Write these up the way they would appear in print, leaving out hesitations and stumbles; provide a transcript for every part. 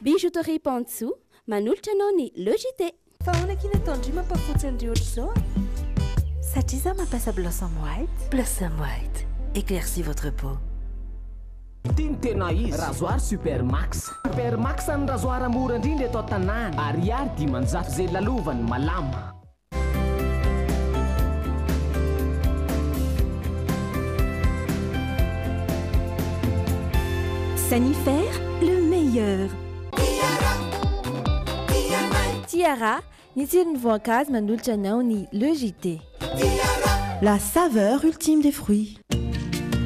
Bijouterie Pantsou, manolotra anao ny logité. Fa ahoana kina tandry mampafotsy an'ireo ohatr'izao Satria izaho mampiasa Blossom White. Blossom White, éclaircis votre peau. Tiany tena izy rasoir Supermax. Supermax ny rasoir mora indrindra eto an-tanàna. Ariary dimanjato zay lalovany malama. Sanifère, le meilleur. Tiara, ny tsiron'ny voankazo manolotra anao ny logité. La saveur ultime des fruits.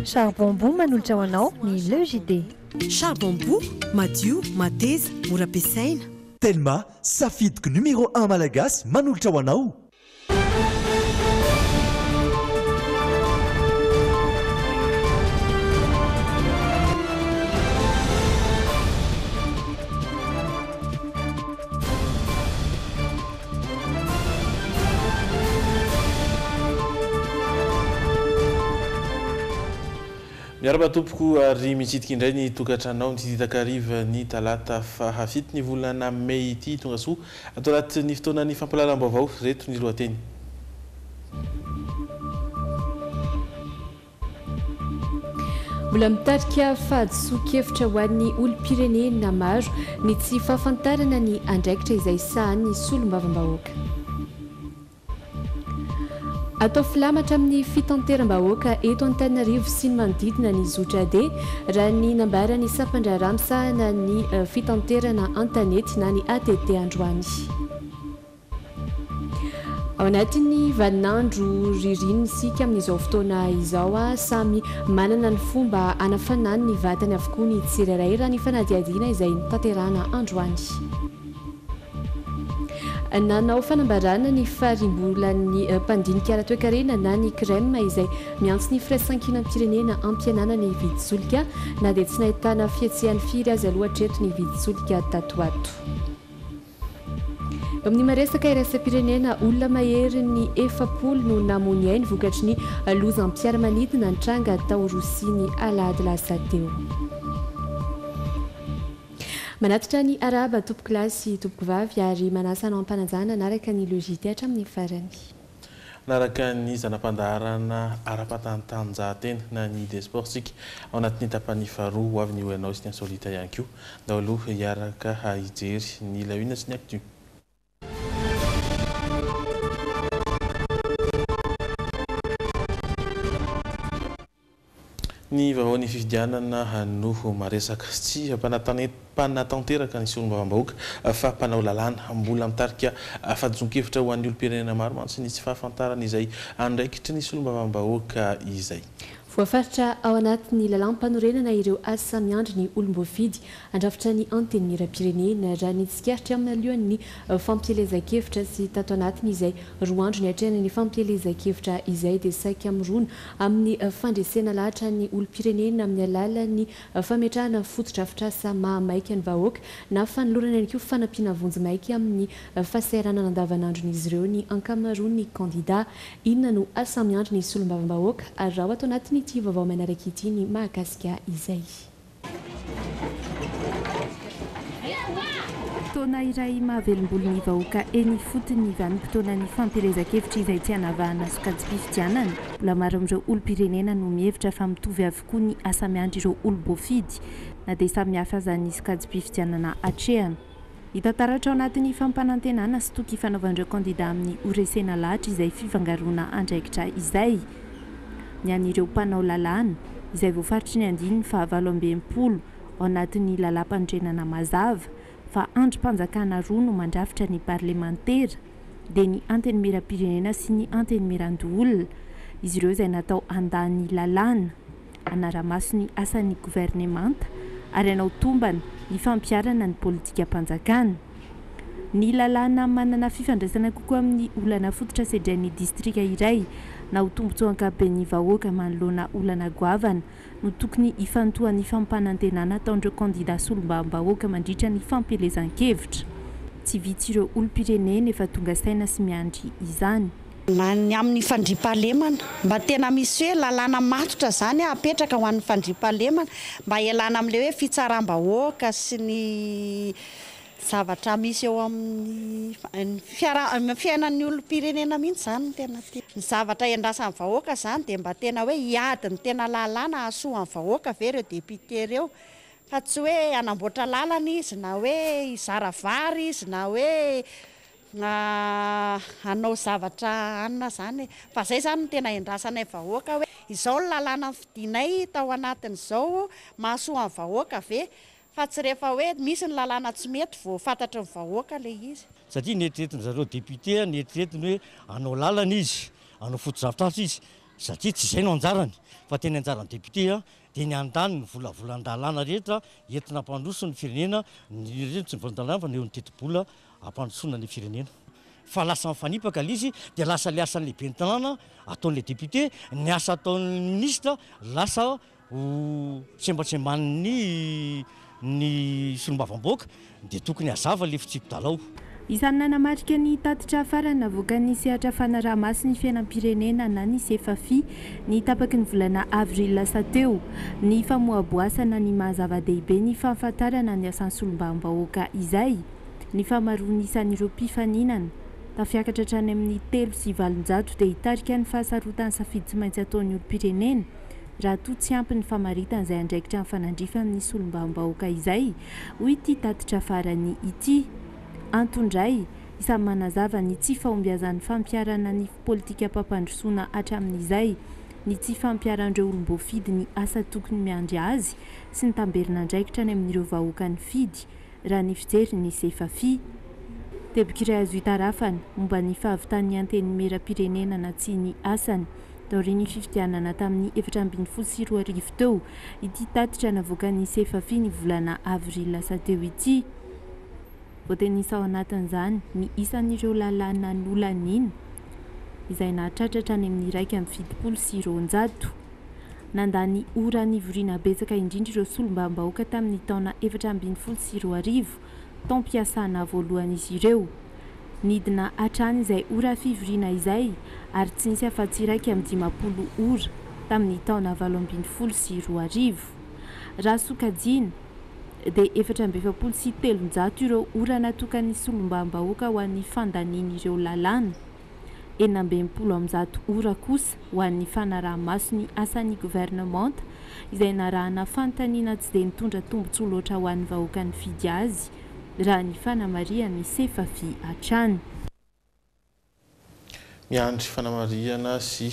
Charbon-bout manolotra ho anao ny logité. Charbon-bout, madio, mateza, mora ampiasaina. Telma, safidiko numéro 1 malagasy manolotra ho anao. miaraba tompoko ary mitsidika indray ny tokantranao nititaka-ariva ny talata fahafito ny volana May ity tonga soa atao anaty ny fotoana ny fampalalam-baovao reto ny lohateny. Mbola mitarika fahadisoa-kevitra ho an'ny olom-pirenena maro ny tsy fahafantarana ny andraikitra izay sahan'ny solombavam-bahoaka. Atao filamatra amin'ny fitanteram-bahoaka eto Antananarivo sy ny manodidina ny Zotrade raha ny nambara ny sampandra ramsahana ny fitanterana Antanety na ny ATT androany. Ao anatin'ny vaninandro ririny isika amin'izao fotoana izao samy manana ny fomba anafanany ny vatany avokoa ny tsirairay raha ny fanadiadiana izay nitanterana androany. Nanao fanambarana ny farimbolan'ny mpandinika ara-toekarena na ny crème izay miantso ny firaisan-kinam-pirenena ampianana ny viditsolika na dia tsy nahitana fihetsehan'ny firy azy aloha hatreto ny viditsolika tatoato. Amin'ny maresaka iraisam-pirenena olona mahery ny 700 no namony ainy vokatry ny lozam-piaramanidina ny tranga tao Rosia ny alahady lasa teo. Manatitra ny araba tompoko lahy sy tompoko vavy ary manasa anao ampanajana anaraka ny logité hatramin'ny farany. Naraka ny zanam-pandaharana ara-patantanjahantena na ny desportsika ao anatin'ny tapany faharoa ho avy ny hoanao sy ny ansolita ihany koa daholo hiaraka hijery ny lahuina sy ny actu. Ny vaovao ny fifidianana no maresaka tsy mpanatanteraka ny solombavam-bahoaka fa mpanao lalàna mbola mitarika fahadison-kevitra ho an'ny olom-pirenena maro mantsy ny tsy fahafantarana izay andraikitry ny solombavam-bahoaka izay. Voafaritra ao anatin'ny lalam-panorenana ireo asa miandry ny olom-boafidy andrafitra ny anteny miram-pirenena raha ny tsikaritra amin'ny alohan'ny fampielezan-kevitra sy tato anatiny izay roa andro ny hatrehana ny fampielezan-kevitra izay dia saika mirona amin'ny fandresena lahatra ny olom-pirenena amin'ny alalan'ny fametrahana fotodrafitrasa mahamaika ny vahoaka na fanolorana ihany koa fanampiana vonjy maika amin'ny fahasahiranana andavanandron'izy ireo ny ankamaroan'ny kandida inona no asa miandry ny solombavam-bahoaka ary raha atao anatiny ity vaovao manaraka ity ny mahakasika izay. Fotoana iray mahavelom-bolo ny vahoaka eny fotony vanim-potoana ny fampielezan-kevitra izay tsy hanavahana sokajim-pifidianana. Mbola maro amin'ireo olom-pirenena no mihevitra fa mitovy avokoa ny asa miandry ireo olom-boafidy na dia samy hafa aza ny sokajim-pifidianana hatrehana. Hita taratra ao anatin'ny fampanantenana sy toky fanaovan'ireo kandida amin'ny oresena lahatra izay fifangaroana andraikitra izay. Ny an'ireo mpanao lalàna izay voafaritry ny andiny fa 720 ao anatin'ny lalam-pandrenana mazava fa androm-panjakana roa no mandrafitra ny parlementera dia ny anteny miram-pirenena sy ny anteny miran-doolona izy ireo izay natao andahan'ny lalàna anaramaso ny asan'ny governemanta ary anao tombana ny fampiarana ny politika-panjakana. Ny lalàna manana fifandraisana kokoa amin'ny olana fototra sedrain'ny distrika iray na ho tombotsoan-kaben'ny vahoaka manoloana olana goavana no tokony hifantohan'ny fampanantenana ataon'ireo kandida solombavam-bahoaka mandritra ny fampielezan-kevitra. Tsy vitsy ireo olom-pirenena efa tonga saina sy miandry izany. na ny amin'ny fandriam-pahalemana mba tena misy hoe lalàna matotra zany apetraka ho an'ny fandriam-pahalemana mba ialana amin'ilay hoe fitsaram-bahoaka sy ny zavatra misy eo amin'ny fiainan'ny olom-pirenena mihitsy zany tena ny zavatra iandrasan'ny vahoaka zany dia mba tena hoe hiady ny tena lalàna hahasoan'ny vahoaka ve ireo député ireo fa tsy hoe anamboatra lalana izy na hoe hizara vary izy na hoe hanao zavatra anona zany fa zay zany no tena iandrasanay vahoaka hoe izao ny lalàna fidinay tao anatin'izao mahasoan'ny vahoaka ve fa tsy rehefa hoe misy ny lalàna tsy mety vao fantatry ny vahoaka ilay izy satria neritreretiny zareo député neritreretiny hoe hanao lalana izy hanao foto-drafitrasa izy satria tsy izay no anjarany fa tena anjaran'ny député dia ny andany ny volavolan-dalàna rehetra entina hampandroso ny firenena tsy ny volan-dalàna fa ny eo ny teti-bola hampandrosoana ny firenena fa lasa mifanipaka l izy dia lasa liasan'ny lehibe ny tanàna ataon'ilay député ny asa ataon'ny ministra lasa sembatsemban'ny ny solombavam-boaka dia tokony hazava le fitsipodalao isan'ny nanamarika ny tatitra farany navoaka ny sehatra fanaraha-maso ny fiainam-pirenena na ny sefafi ny tapaky ny volana avril lasa teo ny famoaboasana ny mahazava-dehibe ny fahafantarana ny asan'ny solombavam-bahoaka izay ny famaroany isan'ireo mpifaninana tafiakatra hatrany amin'ny 3 sy 700 dia hitarika ny fahasarotany safidy tsy maintsy ataon'ny olom-pirenena raha toa tsy ampy ny famaritana izay andraikitra ny fanandrifa amin'ny solombavam-bahoaka izay hoy ity tatitra farany ity antondray isan'ny manazava ny tsy fahombiazan'ny fampiarana ny politika mpampandrosoana hatramin'izay ny tsy fampiaran'ireo olom-boafidy ny asa tokony miandry azy sy ny tamberina andraikitra ny amin'ireo vahoaka ny fidy raha ny fijery ny sefafi tebok'iray azo hitarafana momba ny fahavitany antenimera-pirenena na tsy ny asany taoriany fifidianana tamin'ny 2024 teo ity tatitra navoaka ny sefafi ny volana avril lasa teo ity voatenisa ao anatin'izany ny isan'ireo lalàna nolanina izay nahatratratra any amin'ny 1.7 nandany ora ny voriana betsaka indrindra ireo solombavam-bahoaka tamin'ny taona 2024 taom-piasana voalohan'izy ireo nidina hatrany izay ora fivoriana izay ary tsy nisy afa-tsy raika amin'ny 20 ora tamin'ny taona 2024 raha sokajiana dia 473 ireo ora natokany solombavam-bahoaka ho an'ny fandanian'ireo lalàna 470 ora kosa ho an'ny fanaraha-maso ny asan'ny gouvernemanta izay narahana fanontaniana tsy dia nitondra tombontsoa loatra ho an'ny vahoaka ny fidy azy raha ny fanamariany sefafi hatrany miandry fanamariana sy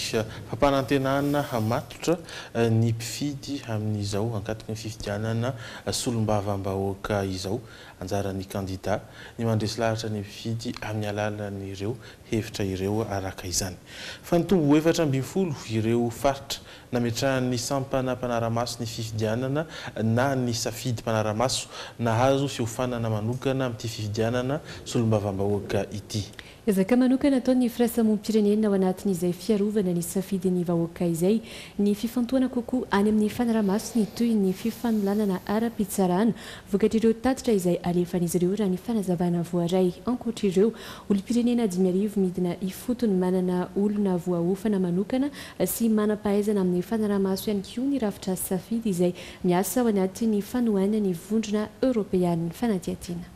fampanantenana matotra ny mpifidy amin'izao ankatoky ny fifidianana solombavam-bahoaka izao anjaran'ny kandida ny mandresy lahatra ny mpifidy amin'ny alalan'ireo hevitra ireo araka izany fa nitombo 420 ireo faritra nametrahan'ny sampana mpanaramaso ny fifidianana na ny safidy mpanaramaso nahazo fiofanana manokana amin'ity fifidianana solombavam-bahoaka ity ezaka manokana ataon'ny firaisamonim-pirenena ao anatin'izay fiarovana ny safidiny vahoaka izay ny fifantoana kokoa any amin'ny fanaramaso ny toy ny fifanolanana ara-pitsarana vokatr'ireo tatitra izay alefan'izy ireo raha ny fanazavana voaray ankoatr'ireo olom-pirenena 5,000 midina ifotony manana olona voaofana manokana sy manam-pahaizana amin'ny fanaramaso ihany koa ny rafitra safidy izay miasa ao anatin'ny fanoana ny vondrona european'ny fanadihadiana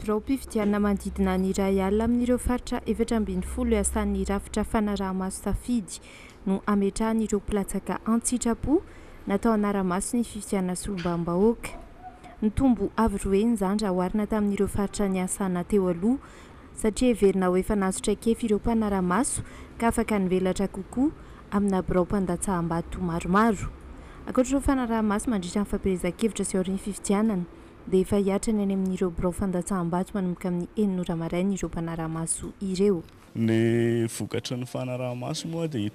rao mpifidianana manodidina ny iray alina amin'ireo faritra 420 asan'ny rafitra fanaraha-maso safidy no ametrahan'ireo mpilatsaka an-tsitrapo natao anara-maso ny fifidianana solombavam-bahoaka ny tombo avy roeny izany raha oharina tamin'ireo faritra ny asana teo aloha satria heverina ho efa nazo traikefa ireo mpanara-maso ka afaka nivelatra kokoa amina birao mpandatsaham-bato maromaro ankoatr'ireo fanaraha-maso mandritra ny fampielezan-kevitra sy aorian'ny fifidianana dia efa hiatrany any amin'ireo birao fandatsaham-bato manomboka amin'ny 9 maraina ireo mpanara-maso ireo ny vokatry ny fanaraha-maso moa dia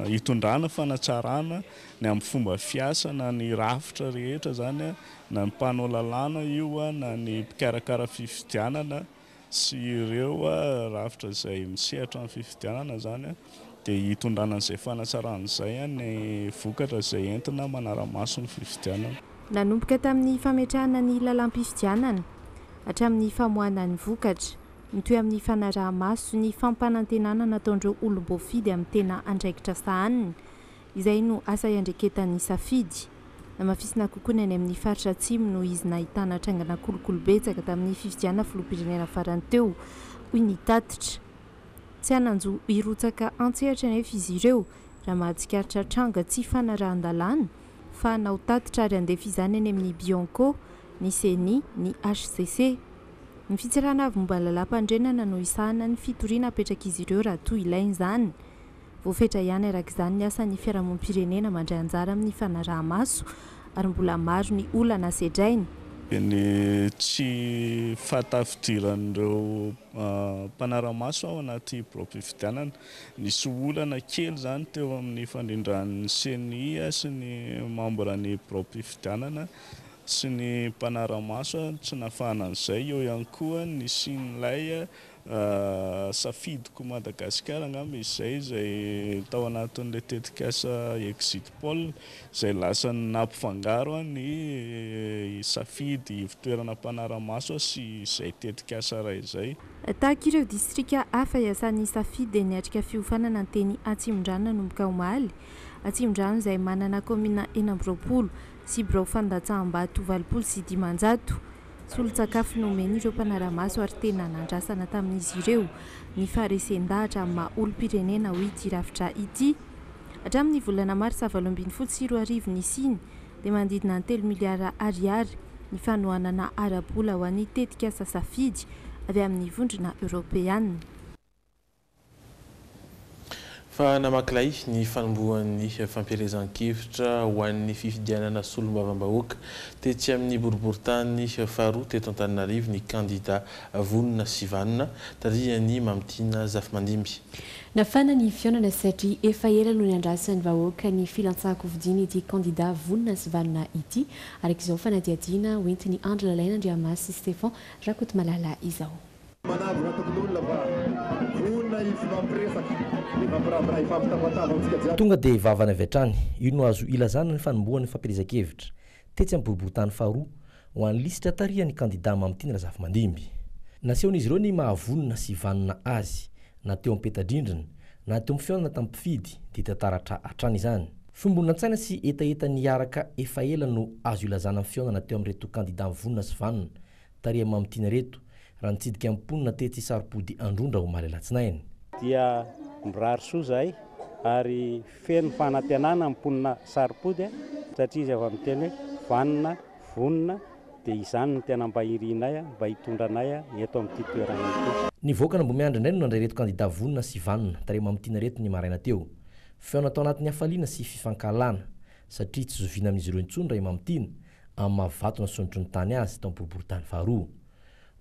hitondrana fanatsarana ny amin'ny fomba fiasana ny rafitra rehetra zany na ny mpanao lalàna io na ny mpikarakara fifidianana sy ireo rafitra izay misehatra amin'ny fifidianana zany dia hitondrana an'izay fanatsarana izay ny vokatra izay entina manara-maso ny fifidianana nanomboka tamin'ny fametrahana ny lalam-pifidianana hatramin'ny famoahana ny vokatra mitoy amin'ny fanaraha-maso ny fampanantenana nataondreo olom-boafidy amin'ny tena andraikitra sahaniny izay no asa iandreketan'ny safidy na mafisina kokoa ny any amin'ny faritra atsimo no izy nahitana traingana kolokolo-betsaka tamin'ny fifidiana filoham-pirenena farany teo hoy ny tatitra tsy hananjo irotsaka antsehatra nefa izy ireo raha mahatsikaritra tranga tsy fanarahan-dalàna fa nao tatitra ary andefa izany any amin'ny Bianco, ny CENI, ny HCC. Ny fitsarana avy momba lalam-pandrenana no isahana ny fitoriana apetrak'izy ireo raha toa ilaina izany. Voafetra ihany arak'izany ny asan'ny fiarahamonim-pirenena mandray anjara amin'ny fanaraha-maso ary mbola maro ny olana sedrainy. Ny tsy fatafidiran'ireo mpanara-maso ao anaty bloc fifidianana nisy olana kely zany teo amin'ny fandrindran'ny CENI sy ny membran'ny bloc fifidianana sy ny mpanara-maso tsy nafahana an'izay eo ihany koa nisy n'ilay safidiko Madagasikara angamba izay tao anatin'ilay tetikasa Exit Pol izay lasa nampifangaro ny safidy fitoerana mpanara-maso sy izay tetikasa raha izay. Tahaka ireo distrika hafa iasan'ny safidy dia niatrika fiofanana ny teny Atsimondranona nomboka omaly. Atsimondranona izay manana komina 40 sy birao fandatsaham-bato 20 sy 500. Solon-tsakafo nomeny ireo mpanara-maso ary tena nandrasana tamin'izy ireo ny faharesen-dahatra amin'ny maha-olom-pirenena ho ity rafitra ity. Hatramin'ny volana marsa 27 nisiny dia manodidina ny 3 miliara ariary ny fanohanana ara-bola ho an'ny tetikasa safidy avy amin'ny vondrona Europeanina. Fa namaklay ny fanombohan'ny fampielezan-kevitra ho an'ny fifidianana solombavam-bahoaka tetsy amin'ny boriboritany faharoa teto Antananarivo ny kandida vonona sy vanona tarihany Mamitina Zafimandimby. Nafana ny fionana satria efa ela no niandrasan'ny vahoaka ny filantsahako vidiana ity kandida vonona sy vanona ity arak'izao fanadihadiana hoentin'ny Andry Lalain'Andriamasy sy Stefan Rakotomalala izao. Tonga dia vavana avy hatrany io no azo ilazana ny fanombohan'ny fampielezan-kevitra tetsy amin'ny boriboritany faharoa ho an'ny lisitra tarihany kandida Mamitina Zafimandimby. Nasehon'izy ireo ny mahavonona sy vanona azy na teo am-petadrindrina na teo amin'ny fionana tamin'ny mpifidy dia tantaratra hatrany izany. Fiombonan-tsaina sy etaeta niaraka efa ela no azo ilazana amin'ny fionana teo amin'ireto kandida vonona sy vanona tarihany Mamitina reto raha nitsidika amin'ny mponina tetsy saripody Androndra ho Omaly alatsinainy. Dia mirary soa zahay ary feno fanantenana mponina saripody satria izy avy amin'ny teny vanona vonona dia izany no tena mba irianay mba hitondranay eto amin'ity toerana ity. Ny voaka mbo miandry indray no nandray reto kandida vonona sy vanona tarihany Mamitina reto ny maraina teo. Feona tao anatin'ny hafaliana sy fifankalana satria tsy zoviana amin'izy ireo intsony raha i Mamitina amin'ny mahavatona nasondrotry ny tany azy tao am-boriboritany faharoa.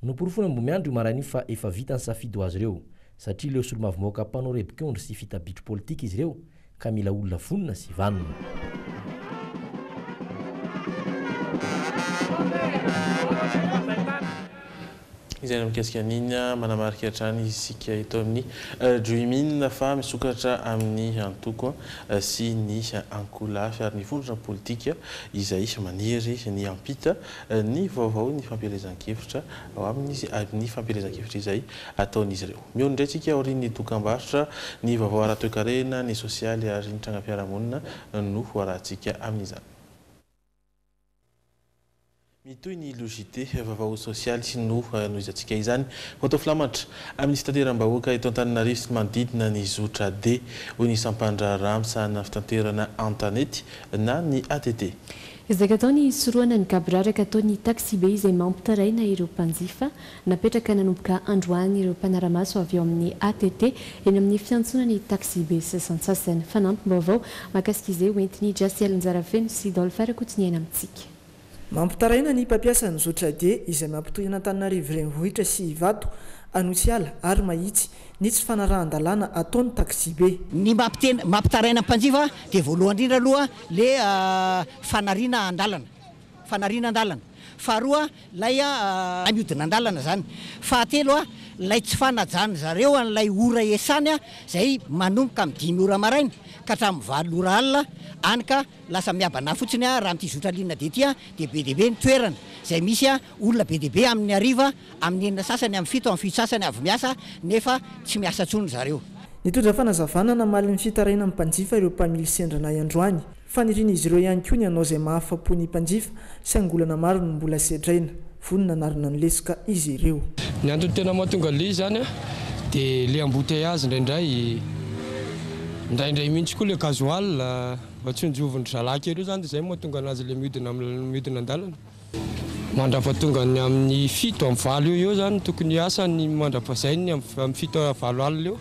Noporofona mbo miandry io maraina io fa efa vita ny safidy ho azy ireo satria leo solombavimoaka mpanao rebikondry sy fitabitry politika izy ireo ka mila olona vonona sy vanona. Izay mikasika an'iny manamarika hatrany isika eto amin'ny Dreaming fa misokatra amin'ny antoko sy ny ankolafy ary ny vondrona politika izay maniry ny ampita ny vaovao ny fampielezan-kevitra ao amin'ny fampielezan-kevitra izay ataon'izy ireo. Miondra antsika aorian'ny dokam-barotra ny vaovao ara-toe-karena ny sosialy ary ny trangam-piarahamonina no arahantsika amin'izany. Mitoy ny logité vaovao sosialy sy no izantsika izany atao filamatra amin'ny fitateram-bahoaka eto Antananarivo sy manodidina ny zotra D hoy ny Sampandra Ramsana fitaterana antanety na ny ATT. Izaka atao ny soroana ny gabraraka ataon'ny taxi be izay mampitaraina ireo mpanjifa napetraka nanomboka androany ireo mpanaramaso avy eo amin'ny ATT eny amin'ny fiantsonany taxi be sasantsasany fanampim-baovao mahakasika izay hoentin'ny Jasiel Njarafeno sy Dolphe Rakotiny aina amintsika. Mampitaraina ny mpampiasa ny zotra D izay mampitohina Antananarivo renivohitra sy Ivato, Anosiala ary Mahitsy ny tsy fanarahan-dalàna ataon'ny taxi be. Ny mampitaraina mpanjifa dia voalohany indrindra aloha le fanariana andalana. Fanariana andalana. Faharoa lay amiodina andalana zany. Fahatelo lay tsy fanajana zareo an'ilay ora esany zay manomboka amin'ny 5 ora maraina ka hatramin'ny valo ora alina any ka lasa miabana fotsiny a raha mity zotralinina de ty a de be deaibe ny toerana zay misy a olona be deaibe amin'ny ariva amin'ny enina sasany amin'ny fito amin'ny fito sasany avy miasa nefa tsy miasa tsony zareo. Nitondra fanazavana namaly ny fitaraina amin'ny mpanjifa ireo mpamily sendrana androany fanirina izy ireo ihany koa ny anao izay mahafa-po ny mpanjifa sy angolana maro no mbola sedraina vonina narina ny lesoka izy ireo. Ny antony tena mahatonga le zany a dia le embouteillage indraindray mihitsy koa le gasoil mba tsy nijovon'ny zalaky ireo zany dia zay mahatonga anazy le mihodina an-dalana mandrapatonga ny amin'ny fito amin'ny valo eo zany tokony asany mandrapazainy amin'ny fito valo alina eo.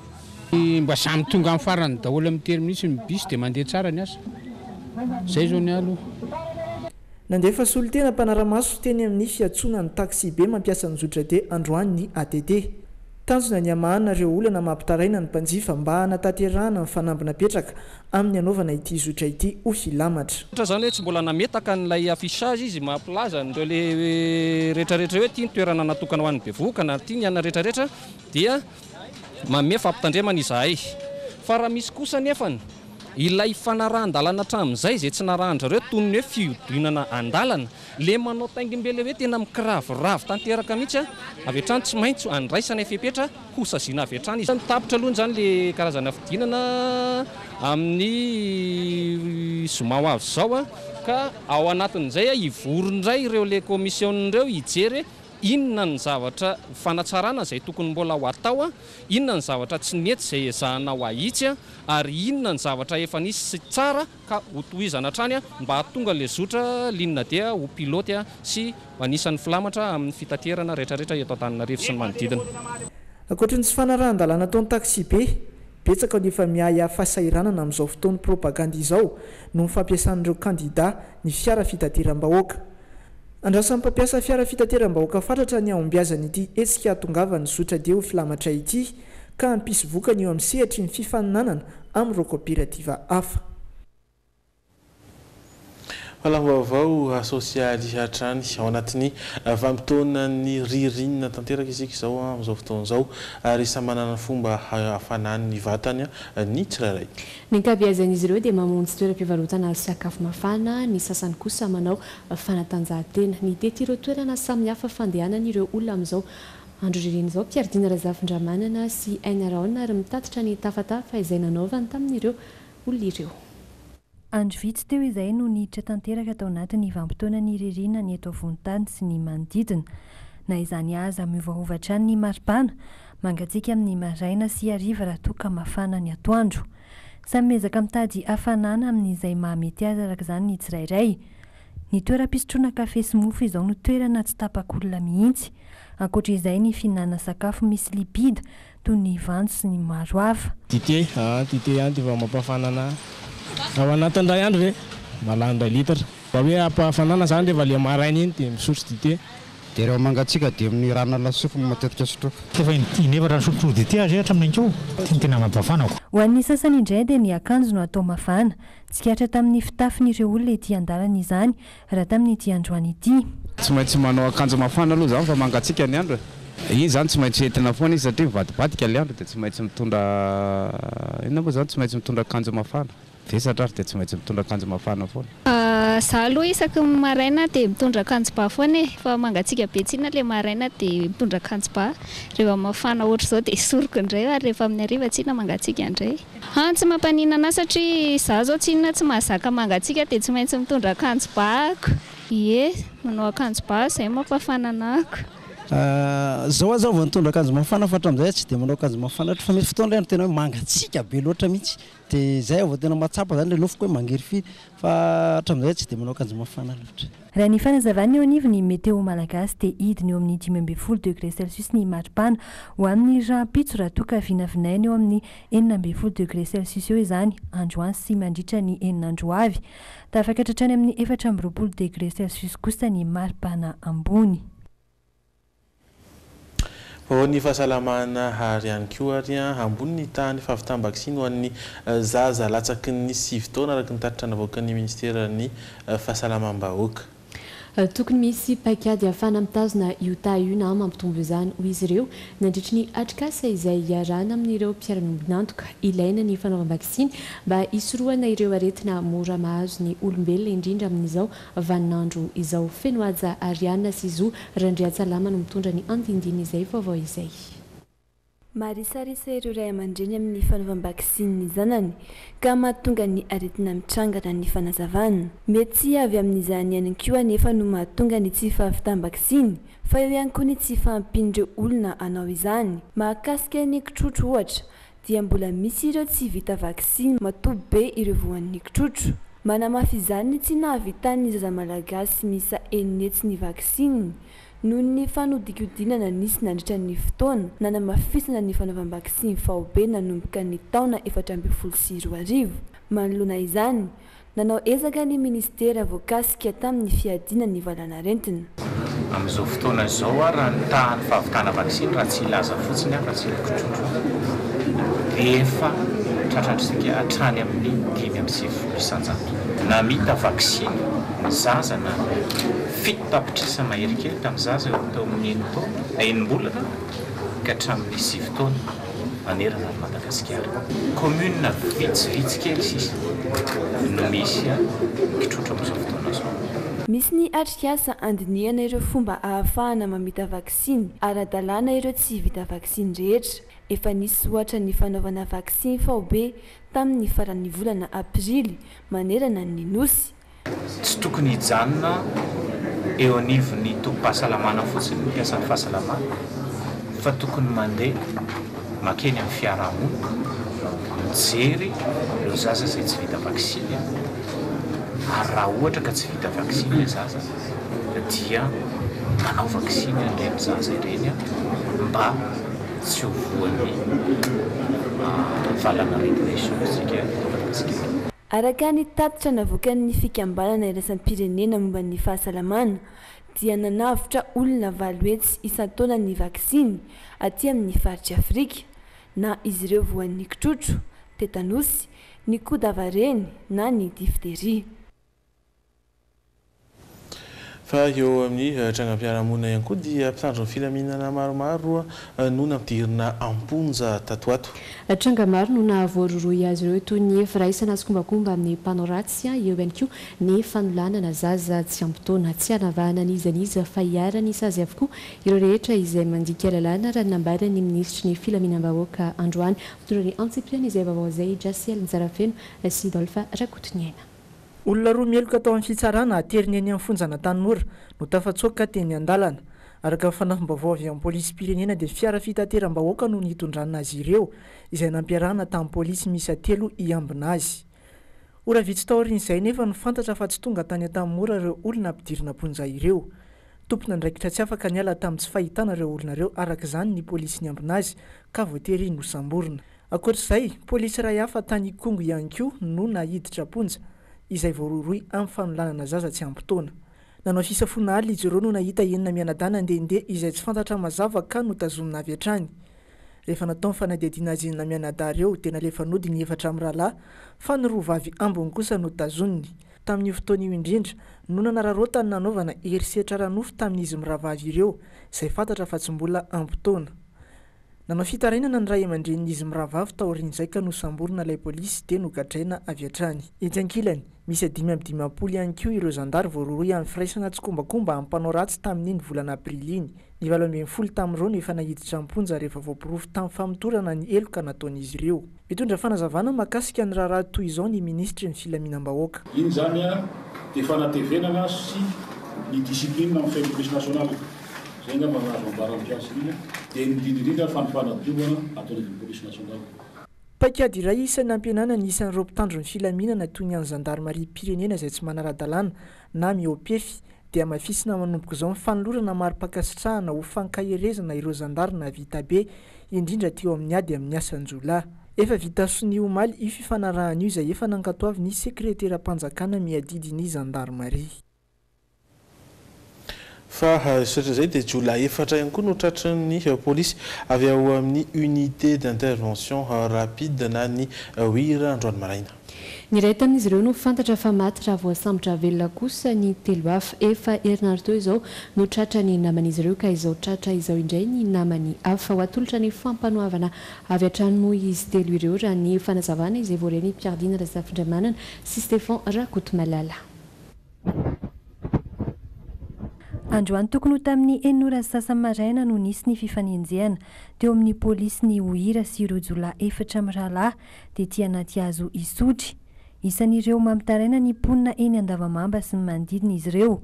Mba samy tonga amin'ny farany daholo amin'ny telo minitsy ny bus dia mandeha tsara ny asa zay zao ny aloha. Nandefa solitena mpanaramaso teny amin'ny fiatsoana ny taxi be mampiasa ny zotrade androany ny ADD tanjona ny amahanareo olana mampitaraina ny mpanjifa mba hanatanterahana ny fanambina petraka amin'ny anaovana ity zotra ity ho filamatra. Zany hoe tsy mbola nametaka n'ilay affichage izy mampilaza ndreo le rehetrarehetra hoe ity ny toerana natokana ho an'ny bevoka na ity ny ana rehetrarehetra dia mame fampitandremana izahay fa raha misy kosa nefany ilay fanarahan-dalana hatramin'izay zay tsy narahandrareo toy ny hoe fiodinana an-dalana le manao taingimbele hoe tena mikiravoravo tanteraka mihitsy a avy hatrany tsy maintsy andraisana fepetra ho saziana avy hatrany izy tapitra aloha zany le karazana fidinana amin'ny zoma ho avy zao a ka ao anatin'izay a ivorondray ireo le komisionireo hijery inona ny zavatra fanatsarana zay tokony mbola ho atao a inona ny zavatra tsy nety zay ezahana ho ahitsy a ary inona ny zavatra efa nisy tsara ka hotohizana hatrany a mba hahatonga le zotra linona dia ho piloty a sy anisan'ny filamatra amin'ny fitaterana rehetrarehetra eto Antananarivo sy ny manodidina. Ankoatran'ny tsy fanarahan-dalana ataon'ny taxi be betsaka nefa miaya fasairanana amin'izao fotoan'ny propaganda izao no fampiasan'ireo kandida ny fiara fitateram-bahoaka. Andrasan'ny mpampiasa fiara fitateram-bahoaka fatratra ny aombiazany ity hetsika hatongavany zotra dia ho filamatra ity ka hampisy vokany eo amin'ny sehatry ny fifaninanana amin'ireo coopérativa hafa. Vaovao sosialy hatrany ao anatin'ny vanim-potoana ny ririnina tanteraka isika izao amin'izao fotoana izao ary samy manana fomba hafanany vatany ny tsirairay. Ny ankabeazan'izy ireo dia mamonjy toeram-pivarotana sakafo mafana, ny sasany kosa manao fanatanjahantena. Ny tetireo toerana samihafa fandehanan'ireo olona amin'izao andro ririny izao. Piardina Razafin-dramanana sy Aina Raona ary mitatitra ny tafatafa izay nanaovany tamin'ireo olona ireo. Andro vitsy teo izay no niditra tanteraka tao anatin'ny vanim-potoana ny ririnina ny eto Avontany sy ny manodidina. Na izany aza miovaovatra ny maripana, mangatsiaka amin'ny maraina sy hariva raha toa ka mafana ny atoandro. Samy miezaka mitady hafanana amin'izay mahamety azy araka izany ny tsirairay. Ny toeram-pisotroana kafe sy mofo izao no toerana tsy tapak'olona mihitsy. Ankoatra izay ny fihinana sakafo misy lipida toy ny voanjo sy ny maro hafa. Dité ihany dia mampafanana ao anatin'ny ray andro ve malany 2 litatra fa hoe ampafanana zany rehefa le maraina iny dia misotro dité. Dia ireo mangatsiaka dia amin'ny rano lasopy matetika sotroako. Efa inefatra sotro dité azy hatramin'ny anko tena mampafanako. Ho an'ny sasany indray dia ny akanjo no atao mafana. Tsikatra tamin'ny fitafin'ireo olona ety an-dalana izany raha tamin'ny ety androany ity. Tsy maintsy manao akanjo mafana aloha zany fa mangatsiaka ny andro. Iny zany tsy maintsy entina foana izy satria mivadibadika le andro dia tsy maintsy mitondra inona moa zany tsy maintsy mitondra akanjo mafana. Vesatra ary dia tsy maintsy mitondra akanjo mafana foana. Za aloha isaky ny maraina dia mitondra akanjo ba foana fa mangatsiaka be tsina le maraina dia mitondra akanjo ba. Rehefa mafana ohatr' izao dia soroko indray ary rehefa amin'ny hariva tsina mangatsiaka indray. Tsy mampaninana satria za zao tsinona tsy mahazaka mangatsiaka dia tsy maintsy mitondra akanjo ba-ako. Ie, manao akanjo ba izay mampafanana ako. Zao aza vao nitondra akanjo mafana fa hatramin'izay tsy dia manao akanjo mafana fa misy fotoana ilay tena hoe mangatsiaka be loatra mihitsy dia zay vao tena matsapa zany le nofoko hoe mangery firy fa hatramin'izay tsy dia manao akanjo mafana loatra. Raha ny fanazavana eo anivony meteo malagasy dia hidiny eo amin'ny 12 degré Celsius ny maripana ho amin'ny rahampitso raha toa ka vinavinaina eo amin'ny 19 degré Celsius eo izany androany sy mandritra ny 9 andro avy. Tafaka hatratrany amin'ny 14 degré Celsius kosa ny maripana ambony. Ny fahasalamana ary ihany koa ary ambony ny tany fahavitambakisiny ho an'ny zaza latsaky ny 9 taona araka ny taritra navoaka ny ministeran'ny fahasalamam-bahoaka. tokony misy paikady ahafana mitazona iota io na mampitombo izany ho izy ireo nandritry ny atrikasa izay iarana amin'ireo mpiara-miombinantoka ilaina ny fanaovam-vaksiny mba hisoroana ireo aretina mora mahazo ny olombelona indrindra amin'izao vaninandro izao fenoaja ariana sy zo randriatsalama no mitondra ny andindiny izay vaovao izay marisarisa ireo ray aman-dreny amin'ny fanaovam-vaksiny ny zanany ka mahatonga ny aretina mitrangana ny fanazavana mety tsy avy amin'izany ihany koa anefa no mahatonga ny tsy fahavitam-vaksiny fa eo ihany koa ny tsy fahampian'ireo olona anao izany mahakasika ny kitrotro ohatra dia mbola misy ireo tsy vita vaksiny matoby be ireo voan'ny kitrotro manamafy izany tsy nahavitan'ny zaza malagasy misa enetsy ny vaksiny noho ny fanodikodinana nisy nandritra ny fotoana nanamafisana ny fanaovam-vaksiny faobe nanomboka ny taona 2014 manoloana izany nanao ezaka ny ministera voakasika tamin'ny fiadiana ny valana rentina amin'izao fotoana izao raha ny tahany fahavitana vaksiny raha tsy ilaza fotsiny afa tsy kitrotro rehefa tratrantsika hatrany amin'ny 5 isanjato na mita vaksiny ny zaza na fito tapitrisana maherikely tamin'ny zaza eo tao amin'ny enim-bolana ka hatramin'ny 9 taona manerana ny Madagasikara commune vitsivitsy kely sisa no misy kitrotro amin'izao fotoana izao misy ny atrikasa andiniana ireo fomba ahafahana mamita vaksiny ara-dalàna ireo tsy vita vaksiny rehetra efa nisy ohatra ny fanaovana vaksiny faobe tamin'ny faran'ny volana aprily manerana ny nosy tsy tokony hijanona eo anivon'ny tokam-pahasalamana fotsiny ny mpiasan'ny fahasalamana fa tokony mandeha makeny amin'ny fiarahamonina mijery ireo zaza izay tsy vita vaksiny ary raha ohatra ka tsy vita vaksiny ilay zaza dia manao vaksiny ireny zaza ireny mba tsy ho voan'ny valana retination araka ny tatitra navoakan'ny fikambanana irasan'ny pirenena momba ny fahasalamana dia nanavitra olona 8 hetsy isan-taona ny vaksiny aty amin'ny faritra Afrika na izy ireo voan'ny kitrotro, tetanosy, ny kodavareny na ny difteria. Fa eo amin'ny trangam-piarahamonina ihany koa dia mpitandro ny filaminana maromaro no nampidirina amponja tato ato. Tranga maro no nahavoaroroy azy ireo toy ny firaisana sy kombakomba amin'ny mpanao ratsy eo ihany koa ny fanolanana zaza tsy ampitaona tsy anavahana n'iza fa hiarany sazy avokoa ireo rehetra izay mandika lalàna raha nambara ny ministry ny filaminam-bahoaka androany mitondra ny antsipriana izay vaovao izay Jasiel Nzarafeno sy Dolpha Rakotoniaina. Olona roa mieloka tao amin'ny fitsarana ateriny any amin'ny fonjana Tanora no tafatsoaka teny an-dalana. Araka fanafiam-baovao avy amin'ny polisy pirenena dia fiara fitateram-bahoaka no nitondrana azy ireo izay nampiarahana tamin'ny polisy miisa 3 iambina azy. Ora vitsy taorin'izay nefa no fantatra fa tsy tonga tany an-Tanora ireo olona ampidirina ponja ireo. Tompona ndraikitra tsy afaka niala tamin'ny tsy fahitana ireo olona ireo araka izany ny polisy niambina azy ka voatery nosamborina. Ankoatr'izay, polisy iray hafa tany Kongo ihany koa no nahiditra ponja izay voaroroy amin'ny fanolanana zaza tsy ampitaona. Nanao fisafona aly izy ireo no nahita enina mianadana andehandeha izay tsy fantatra mazava ka no tazomina avy hatrany. Rehefa natao ny fanadihadiana azy enina mianadary eo dia nalefa nody ny 4 amin'ny rahalahy fa ny roa vavy ambony kosa no tazoniny. Tamin'ny fotoana io indrindra no nanararaotany nanaovana herisetra ranofo tamin'izy miravavy ireo izay fantatra fa tsy mbola ampitaona. Nanao fitarainana ny ray aman-drenin'izy miravavy taorin'izay ka nosamborina ilay polisy dia nogadraina avy hatrany. Etsy ankilany, misy 520 ihany koa ireo zandary voaroroy amin'ny firaisana tsy kombakomba amin'ny mpanao ratsy tamin'iny volana aprily iny. Ny 18 tamin'ireo no efa nahiditra amponja rehefa voapirofo tamin'ny famotorana ny eloka nataon'izy ireo. Mitondra fanazavana makasika ny raharaha toy izao ny ministry ny filaminam-bahoaka. Iny zany dia fanatevenana sy ny disipline amin'ny fête police nationale. Zay nga mahazo ambaran'ny mpiasa iny dia nididindrindra fanadiovana ataon'ny police nationale. Paikady iray isan'ny ampianana ny isan'ireo mpitandro ny filaminana toy ny gendarmerie pirenena izay tsy manara-dalàna na miopefy dia mafisina manomboka izao ny fanolorana mari-pakasitrahana ho fankaherezana ireo zandarina vita be indrindra teo amin'ny ady amin'ny asan-jolahy. Efa vita sony omaly io fifanarahan'io izay efa nankatoavy ny sekretera-panjakana miadidy ny gendarmerie. Fa satra zay dia jolay 4 ihany koa no tratran'ny polisy avy ao amin'ny unité d'intervention rapide na ny wira androany maraina. Ny iray tamin'izy ireo no fantatra fa maty raha voasambotra velona kosa ny telo hafa. Efa herinandro teo izao no tratra ny naman'izy ireo ka izao tratra izao indray ny namany hafa ho atolotra ny fampanohavana avy hatrany moa izy telo ireo raha ny fanazavana izay voareny Piardina Razafindramanana sy Stéphane Rakotomalala. Androany tokony ho tamin'ny 9:00 maraina no nisy ny fifanenjehana teo amin'ny polisy ny Ohira sy ireo jolahy 4 mirahalahy dia ety anaty hazo Isotry. Isan'ireo mamitaraina ny mponina eny Andavamamba sy ny manodidina izy ireo.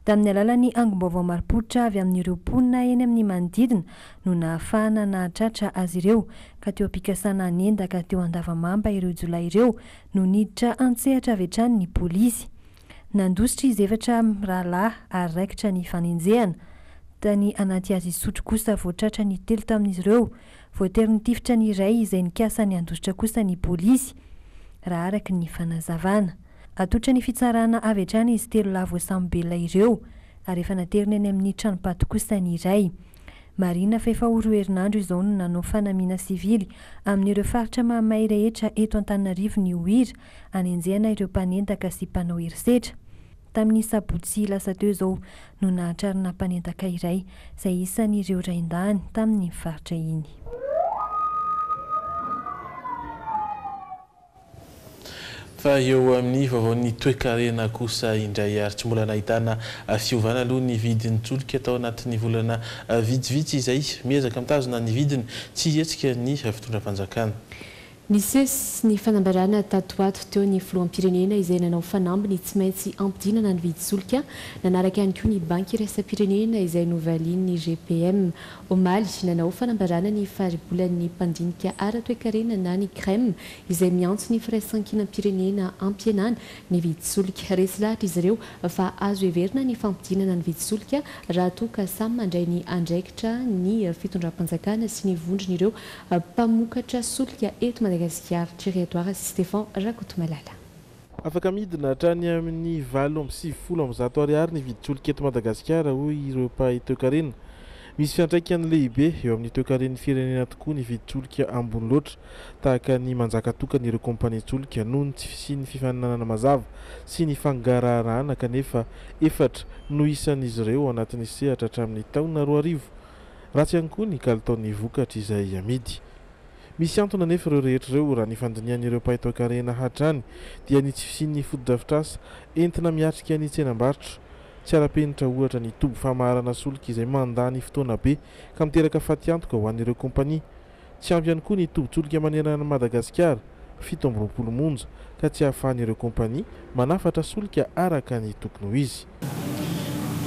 Tamin'ny alalan'ny angom-baovao mari-potitra avy amin'ireo mponina eny amin'ny manodidina no nahafahana nahatratra azy ireo ka teo am-pikasana anendaka teo Andavamamba ireo jolahy ireo no niditra antsehatra avy hatrany ny polisy. Nandositra izy 4 rahalahy ary raikitra ny fanenjehana. Tany anaty azy Isotry kosa voatratra ny 3 tamin'izy ireo. Voatery nitifitra ny iray izay nikasa ny andositra kosa ny polisy raha araka ny fanazavana. Atotra ny fitsarana avy hatrany izy 3 lahy voasambobelona ireo ary efa naterina eny amin'ny tranompaty kosa ny iray. Marina fa efa 4 herinandro izao no nanao fanamiana sivily amin'ireo faritra mahamay rehetra eto Antananarivo ny Ohira anenjehana ireo mpanendaka sy mpanao herisetra. Tamin'ny sabotsy lasa teo izao no nahatrarina mpanendaka iray izay isan'ireo raindany tamin'ny faritra iny. Fa eo amin'ny vaovaon'ny toe-karena kosa indray ary tsy mbola nahitana fiovana aloha ny vidin'ny tsolika atao anatin'ny volana vitsivitsy izay miezaka mitazona ny vidiny tsy hetsika ny fitondram-panjakana. Nisesy ny fanambarana tatoato teo ny filoham-pirenena izay nanao fanambiny tsy maintsy ampidinana ny vidin-tsolika nanaraka ihany koa ny banky iraisam-pirenena izay novalian'ny GPM Omaly nanao fanambarana ny faribolan'ny mpandinika ara-toe-karena na ny CREM izay miantso ny firaisan-kinam-pirenena ampienana ny vidin-tsolika. Resy lahatra izy ireo fa azo heverina ny fampidinana ny vidin-tsolika raha toa ka samy mandray ny andraikitra ny fitondram-panjakana sy ny vondron'ireo mpamokatra solika eto Madagascar. Territoire Stéphane Rakotomalala. Afaka midina hatrany amin'ny 770 ariary ny vidin-tsolika eto Madagasikara hoy ireo mpahay toe-karena. Misy fiantraikany lehibe eo amin'ny toe-karen'ny firenena tokoa ny vidin-tsolika ambony loatra tahaka ny manjaka tokana ireo kompania-tsolika noho ny tsy fisian'ny fifaninanana mazava sy ny fangaraharaana kanefa 4 no isan'izy ireo anatin'ny sehatra hatramin'ny taona 2000 ratsy ihany koa ny kalitaon'ny vokatra izay amidy. Misy antony nefa ireo rehetra ireo raha ny fandinian'ireo mpahay toe-karena hatrany dia ny tsy fisian'ny foto-drafitrasa entina miatrika ny tsenam-barotra. Tsy ara-penitra ohatra ny tobo famaharana solika izay mandany fotoana be ka miteraka fatiantoka ho an'ireo kompania. Tsy ampy ihany koa ny tobo-tsolika manerana Madagasikara 720 monja ka tsy ahafahan'ireo kompania manafatra solika araka ny tokony ho izy.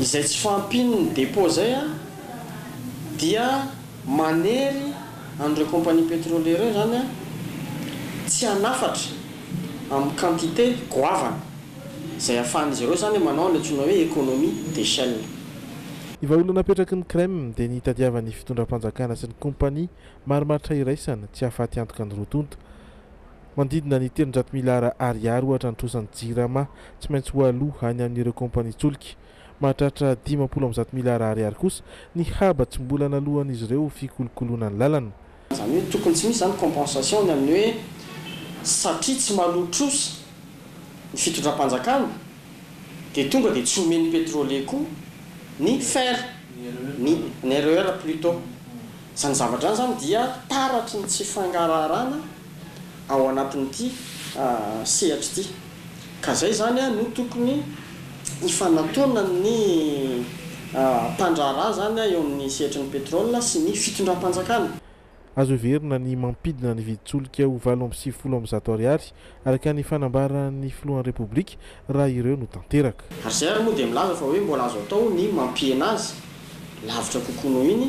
Izay tsy fampiny ny dépôt zay dia manery an'ireo kompania pétrolière zany tsy hanafatra amin'ny quantité goavana izay ahafahan'izy ireo zany manao ny antsoina hoe économie d'échelle. Ny vahaolana apetraky ny CREM dia ny tadiavan'ny fitondram-panjakana sy ny kompania marimaritra iraisana tsy ahafaty antoka ny rotonta. Mandidina ny 300,000 ariary ohatra nitrosany jirama tsy maintsy ho aloha any amin'ireo kompania tsolika. Mahatratra 570,000 ariary kosa ny haba tsy mbola nalohan'izy ireo fikolokoloana ny lalana. Zany hoe tokony tsy misy zany compensation ny amin'ny hoe satria tsy malotrosa ny fitondram-panjakana dia tonga dia tsy omeny pétrolier koa ny fer ny RER plutôt. Zany zavatra zany dia taratry ny tsy fangaraharaana ao anatin'ity sehatra ity. Ka zay zany no tokony ny fanatona ny mpandraharaha zany eo amin'ny sehatry ny pétrole sy ny fitondram-panjakana. Azo heverina ny mampidina ny vidin-tsolika ho 770 ariary araka ny fanambaran'ny filohan'ny Repoblika raha ireo no tanteraka. Ary zay ary moa dia milaza fa hoe mbola azo atao ny mampihena azy lavitra kokoa noho iny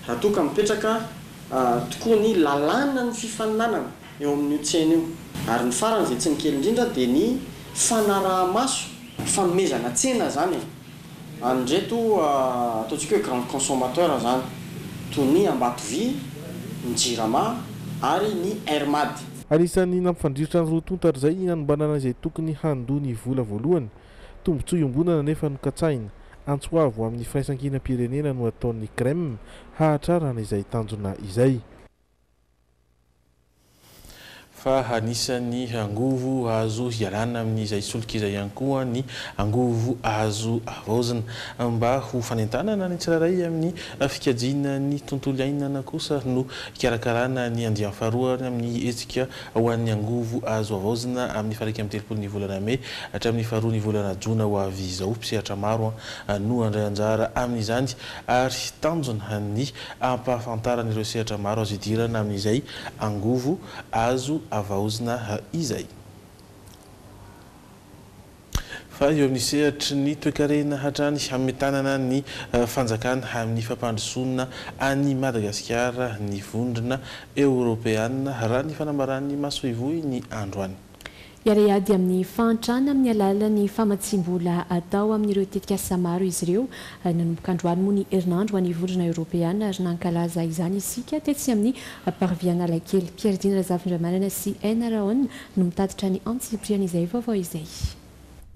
raha toa ka mipetraka tokoa ny lalàna ny fifaninanana eo amin'io tsena io. Ary ny farany izay tsy ny kely indrindra dia ny fanaraha-maso fanomezana tsena zany andreto ataontsika hoe grand consommateur zany toy ny Ambatovy, ny Jirama ary ny Hermad. Anisan'ny nampifandritra ny rotonta izay nanombanana izay tokony handò ny vola voalohany. Tombontsoa iombonana nefa nokatsaina antsoavo amin'ny firaisan-kinam-pirenena no ataon'ny CREM hahatrarana izay tanjona izay. fa anisany angovo azo ialana amin'izay solika izay ihany koa ny angovo azo avaozina mba ho fanentanana ny tsiraray amin'ny fikajina ny tontolo iainana kosa no ikarakarana ny andiam faharoa amin'ny hetsika ho an'ny angovo azo avaozina amin'ny faraika amin'ny telopolo ny volana May hatramin'ny faharoa ny volana Jona ho avy izao. Mpisehatra maro no andray anjara amin'izany ary tanjona ny ampahafantaran'ireo sehatra maro azo idirana amin'izay angovo azo avaozina izay. Fa eo amin'ny sehatry ny toekarena hatrany hametanana ny fanjakana amin'ny fampandrosoana any Madagasikara ny vondrona Europeana raha ny fanambaran'ny Masoivoy ny androany. Iaraiady amin'ny fantrana amin'ny alalan'ny famatsim-bola atao amin'ireo tetikasa maro izy ireo nanomboka androany moa ny herinandro any vondrona Europeana ary nankalaza izany isika tetsy amin'ny parviana Analakely. Pierre Dina Zavindramanana sy Aina Raon no mitatitra ny antsiprian'izay vaovao izay.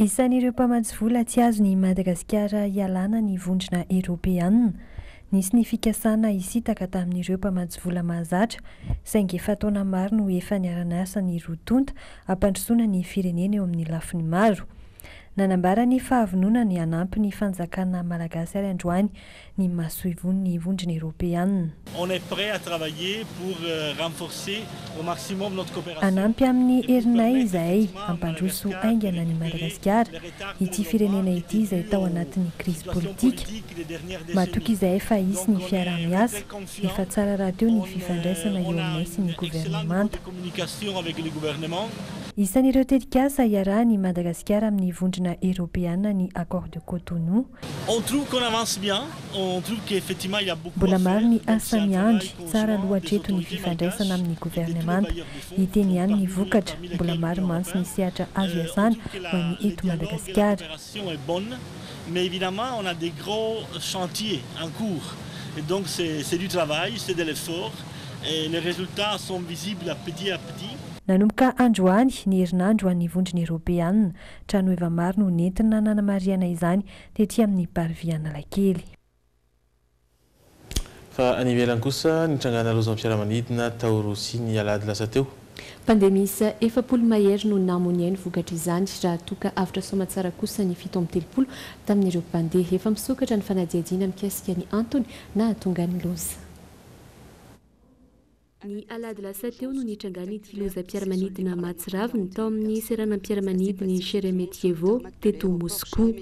Isan'ireo mpamatsy vola tsy azo ny Madagasikara ialana ny vondrona Europeana. Nisy ny fikasana isitaka tamin'ireo mpamatsy vola mahazatra saingy efa taona maro no efa niara-nasa ny rotonta hampandrosoana ny firenena eo amin'ny lafiny maro. Nanambara ny fahavonona ny hanampy ny fanjakana malagasy ary androany ny Masoivony ny vondrona Europeana. On est prêt à travailler pour renforcer au maximum notre coopération. Anampy amin'ny herinay izahay hampandroso aingana ny Madagasikara ity firenena ity izay tao anatin'ny krizy politika. Matoky izahay fa hisy ny fiarah-miasa efa tsara raha teo ny fifandraisana eo aminay sy ny gouvernemanta. Isan'ireo tetikasa iarahany Madagasikara amin'ny vondrona Europeana ny accord de Cotonou. On trouve qu'on avance bien, on trouve qu'effectivement il y a beaucoup. Mbola maro ny asa miandry tsara lohatreto ny fifandraisana amin'ny gouvernemanta hiteny ihany ny vokatra mbola maro mantsy ny sehatra azo iasana ho an'ny eto Madagasikara. Mais évidemment on a des gros chantiers en cours et donc c'est du travail, c'est de l'effort et les résultats sont visibles à petit. Nanomboka androany ny herinandro an'ny vondrona Europeana trano efa maro no nentina nanamariana izany tetỳ amin'ny parviana Analakely. Fa any ivelany kosa nitrangana loza ampiaramanidina taorosi ny alady lasa teo. Pandemisa efapolo mahery no namoniainy vokatra izany raha toka avitra soma tsara kosa ny 7 tamin'ireo mpandeha efa misokatra ny fanadiadiana mikasika ny antony na hatonga ny loza. Ny alady lasa teo no nitrangana ity loza mpiaramanidina Matsiraviny tao amin'ny serana mpiaramanidiny Sheremetyevo teto Moscou.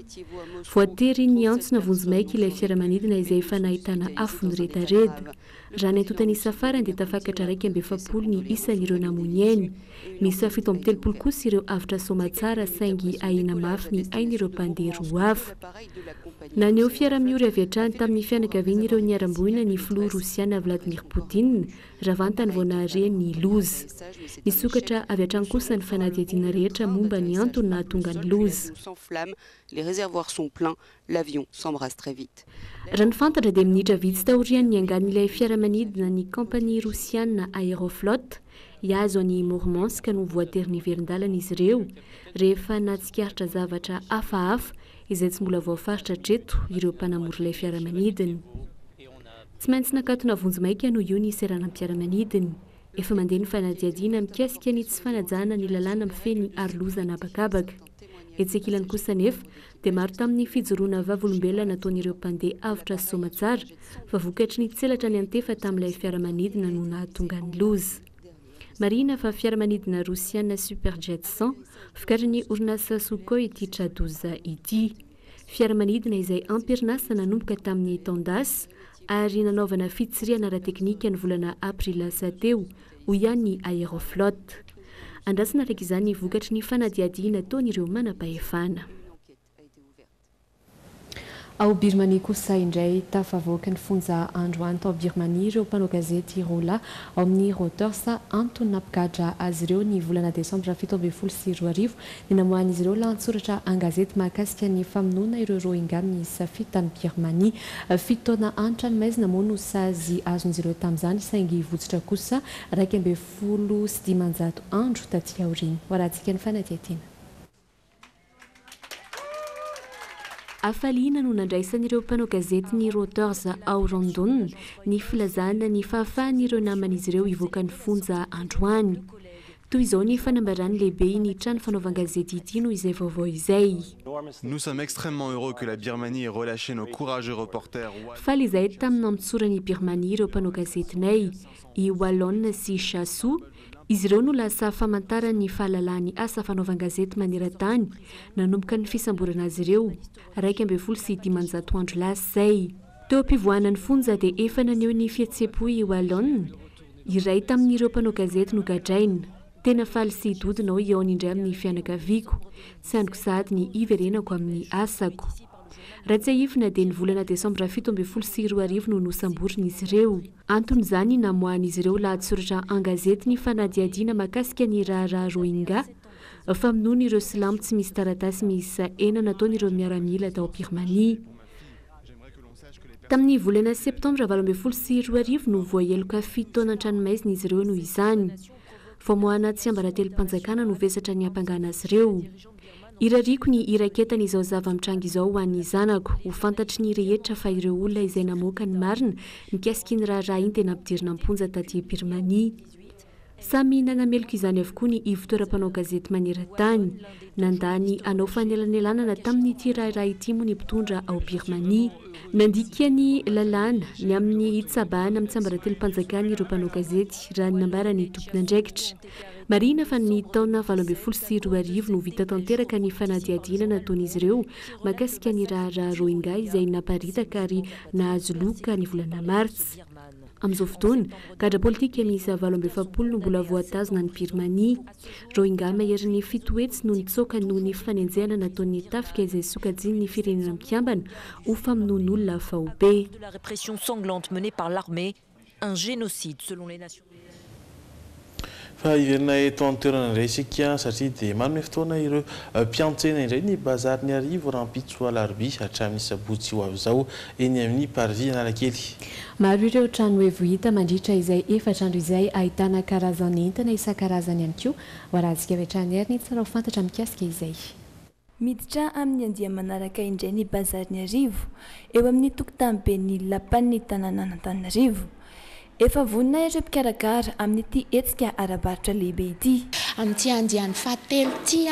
Voatery ny antsona vonjimaiky ilay fiaramanidina izay efa nahitana afony retareda. Raha ny antotany safarany dia tafakatra 240 ny isan'ireo namoniainy. Misy 17 kosa ireo avitra soma tsara saingy ahina mafy ny ain'ireo mpandeha roa hafa. Naneo fiara-miory avy hatrany tamin'ny fianakavian'ireo niaramboina ny filoha Rosiana Vladimir Poutine ravantany vao nahare ny loza. Nisokatra avy hatrany kosa ny fanadiadiana rehetra momba ny antony nahatonga ny loza. Les réservoirs sont pleins, l'avion s'embrasse très vite. Raha ny fantatra dia minitra vitsy taoriany niangan'ilay fiaramanidina ny kompania Rosiana Aeroflot iazo any Murmansk no voatery niverindalana izy ireo rehefa natsikaritra zavatra hafahafa izay tsy mbola voafaritra treto ireo mpanamory ilay fiaramanidina. Tsy maintsy nakatona vonjimaiky noho io ny serana mpiaramanidina. Efa mandeha ny fanadiadiana mikasika ny tsy fanajana ny lalàna mifeny aroloza anabakabaka. Etsekilany kosa nefa dia maro tamin'ny fijoroana vavolombelona nataon'ireo mpandeha avitra soma tsara fa vokatry ny tselatra ny antefa tamin'ilay fiaramanidina no nahatonga ny loza. Marina fa fiaramanidina Rosiana Superjet 100 fikatrin'ny orinasa Sukhoi ity tradoza ity. Fiaramanidina izay amperinasa nanomboka tamin'ny taondasy ary nanaovana fitsiriana ara-teknika ny volana aprila lasa teo ho ihany ny Aeroflot. Andrasana araka izany vokatry ny fanadiadiana taon'ireo manam-pahefana. Ao Birmanie kosa indray tafavoaka ny fonja androany tao Birmanie ireo mpanao gazety Rola ao amin'ny Reuters antony nampikadra azy ireo ny volana Desambra 2024 ny namohan'izy ireo lantsoratra an-gazety mahakasika ny famonoana ireo Rohingya amin'ny safita tany Birmanie. 7 taona antitra ny maizina moa no sazy azon'izy ireo tamin'izany saingy votsitra kosa 270 andro taty aoriana. Horahantsika ny fanadiadiana. Afaliana no nandraisan'ireo mpanao gazety ny Reuters ao Rondon ny filazana ny fahafahan'ireo naman'izy ireo ivoaka ny fonja androany. toy izao ny fanambarany lehibe ny trano fanaovan-gazety ity noho izay vaovao izay. Nous sommes extrêmement heureux que la Birmanie ait relâché nos courageux reporters. Faly izay tamin'ny amitsorany Birmanie ireo mpanao gazetinay i Wallon sy Chassou. Izy ireo no lasa famantarany fahalalany asa fanaovan-gazety maneran-tany nanomboka ny fisamborana azy ireo 12 andro lasa izay. Teo ampivoanany fonja dia efa naneho ny fihetsepo i Wallon iray tamin'ireo mpanao gazety no gadraina. Tena faly sy dodinao eo indray amin'ny fianakaviako. Tsy androko sady ny iverenako amin'ny asako. Raha tsy ahifina dia ny volana Desambra 17 no nosamboriny izy ireo. Antony izany namoahan'izy ireo lahatsoratra an-gazety ny fanadihadiana mahakasika ny raharaha Rohingya famonoana ireo silamo tsy misy taratasy miisa 4 nataon'ireo miaramila tao Birmanie. Tamin'ny volana Septambra 2022 no voaheloka 7 taona an-tranomaizina izy ireo noho izany. Famoahana tsy ambaratelo-panjakana no vesatra ny ampangana azy ireo. Irariko ny iraketana izao zava-mitranga izao ho an'ny zanako ho fantatry ny rehetra fa ireo olona izay namoaka ny marina mikasika ny raharaha iny tena ampidirina amponja taty Birmanie. Samy nanameloko izany avokoa ny ivotoeram-panao gazety maneran-tany nandany anao fanelanelanana tamin'ny ity raharaha ity moa ny mpitondra ao Birmanie. Nandika ny lalàna ny amin'ny hitsabahana amin'ny tsambaratelo-panjakana ireo mpanao gazety raha ny nambara ny tompony andraikitra. Marina fa ny taona 2022 no vita tanteraka ny fanadihadiana nataon'izy ireo mahakasika ny raharaha Rohingya izay naparitaka ary nahazo loka ny volana Martsa. Amin'izao fotoana, kadra politika miisa 27 no mbola voatazona ny Birmanie. Rohingya mahery ny 7 hetsy no nitsoaka noho ny fanenjehana nataon'ny tafika izay sokajiny ny firenena mikambana ho famonoan'olona fahobe. De la répression sanglante menée par l'armée, un génocide selon les Nations Unies. Fa iverina eto an-toerana indray isika satria dia manome fotoana ireo mpiantsena indray ny bazary ny arivo rahampitso alarobia hatramin'ny sabotsy ho avy izao eny amin'ny parvis Analakely. Maro ireo trano evo hita mandritra izay efatrandro izay ahitana karazany entana isan-karazany ihany koa ho arahantsika avy hatrany ary ny tsara ho fantatra mikasika izay. Miditra amin'ny andia manaraka indray ny bazary ny arivo eo amin'ny tokotany be ny lapan'ny tanàna Antananarivo. Efa vonina ireo mpikarakara amin'ity hetsika arabaritra lehibe ity. Amin'ity andiany fahatelo ity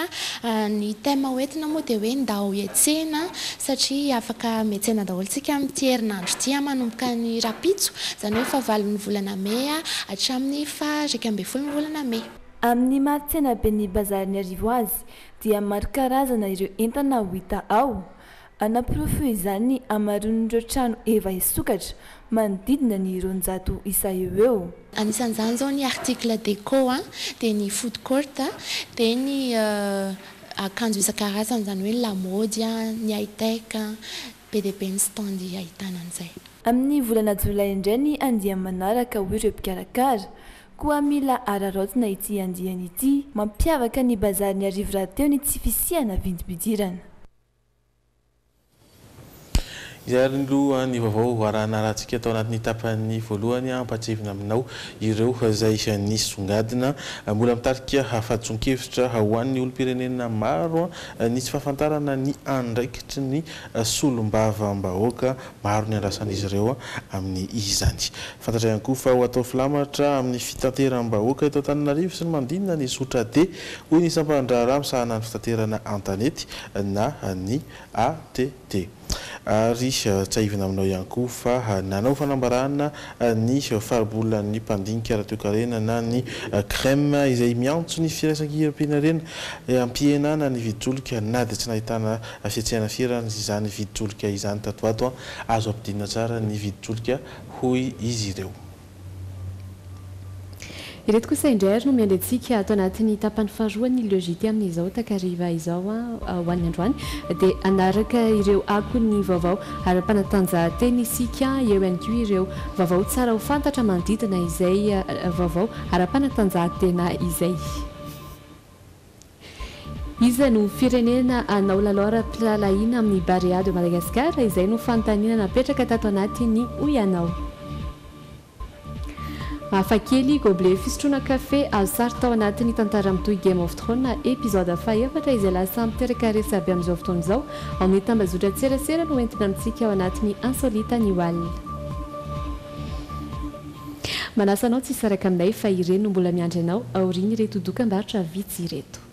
ny tema hoentina moa dia hoe ndao hiantsena satria afaka miantsena daholontsika amin'ity herinandro ity manomboka ny rapitso izany hoe fahavalon'ny volana May hatramin'ny faha-20 ny volana May. Amin'ny mahatsena be ny bazary ny arivo azy dia maro karazana ireo entana ho hita ao. Anaporofo izany amaron'ireo trano efa hisokatra manodidina ny 200 isa eo. Anisan'izany zao ny article déco dia ny food court dia ny akanjo isan-karazany izany hoe lamaody ny high-tech be dia be ny stand ahitana an'izay. Amin'ny volana Jolay indray ny andia manaraka ho ireo mpikarakara koa mila araraotina ity andiany ity mampiavaka ny bazary ny arivo raha teo ny tsy fisiana vindim-pidirana. Izary aloha ny vaovao arahana rahantsika atao anatin'ny tapan'ny voalohany ampatsevina aminao ireo izay nisy songadina mbola mitarika hafajon-kevitra ho an'ny olom-pirenena maro ny tsy fahafantarana ny andraikitry ny solombavam-bahoaka maro ny andrasan'izy ireo amin'ny izany. Fantatra ihany koa fa ho atao filamatra amin'ny fitateram-bahoaka eto Antananarivo sy ny manodidina ny Sotra D hoy ny sampandrara amin'sahana ny fitaterana antanety na ny ATT. Ary tsy ahivina aminao ihany koa fa nanao fanambarana ny faribolan'ny mpandinika ara-toekarena na ny crème izay miantso ny firaisan-kihira-pianarena ampihenana ny viditsolika na dia tsy nahitana fiatsehana firana izany viditsolika izany tatoato azo ampidinina tsara ny viditsolika hoy izy ireo. Ireto kosa indray no miandrentsika atao anatin'ny tapany faharoany logity amin'izao takariva izao ho an'ny androany dia anaraka ireo akony vaovao ara-panatanjahantena isika eo ihany koa ireo vaovao tsara ho fantatra manodidina izay vaovao ara-panatanjahantena izay. Iza no firenena anao lalao pilalahina amin'ny Barea de Madagascar izay no fanontaniana napetraka tato anatin'ny Oianao. Hafakely gobelet fisotroana kafe azo sary tao anatin'ny tantara mitohy Game of Thrones episode fahaefatra izay lasa miteraka resaby amin'izao fotoana izao amin'ny tambazotra tserasera no entina amintsika ao anatin'ny insolita ny walina. manasanao tsy saraka aminay fa ireno mbola miandry anao aoriny ireto dokambarotra vitsy ireto